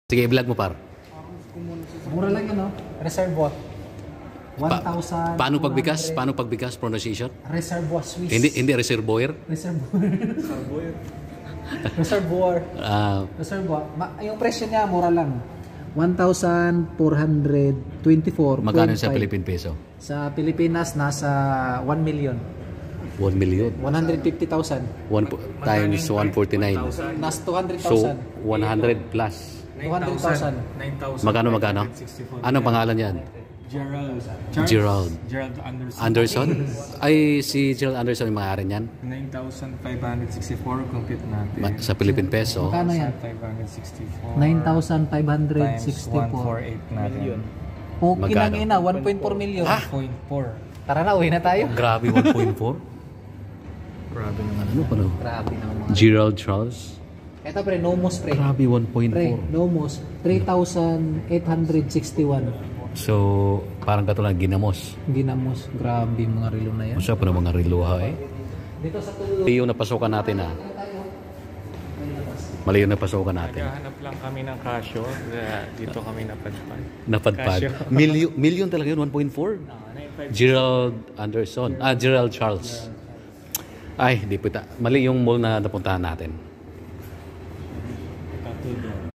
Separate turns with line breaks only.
Sige, i-vlog mo par.
Mura lang yun, no? Reservoir. 1,000.
Paano pagbigas? Paano pagbigas pronunciation?
Reservoir Swiss.
Hindi reservoir.
Reservoir. Reservoir. Reservoir. Yung presyo niya, mura lang. 1,424.
Magkano sa Philippine peso?
Sa Pilipinas, nasa 1 million.
1 million.
150,000.
Times 149.
Nasa 200,000.
So, 100 plus.
200,000.
Magkano? Anong pangalan yan? Gerald Anderson? Ay, si Gerald Anderson yung may-ari niyan?
9,564 compute natin.
Sa Philippine peso?
Magkano yan?
9,564.
9,564.
148 natin.
Puki ng ina, 1.4 million.
1.4.
Tara na, uwi na tayo.
Grabe, 1.4?
Grabe naman.
Ano pa no?
Grabe ng mga...
Gerald Charles?
Ito pre, Nomos pre.
Grabe, 1.4.
Pre, Nomos, 3,861.
So, parang katulad ginamos.
Ginamos, grabe mga relo na yan.
Masya pa ng mga reluha eh.
Dito sa tulo.
Mali yung napasokan natin ah. Mali yung napasokan natin.
Naghahanap lang kami ng Casio. Dito kami napadpad.
Napadpad. Million talaga yun, 1.4? Gerald Anderson. Gerald Charles. Ay, di pita. Mali yung mall na napuntahan natin.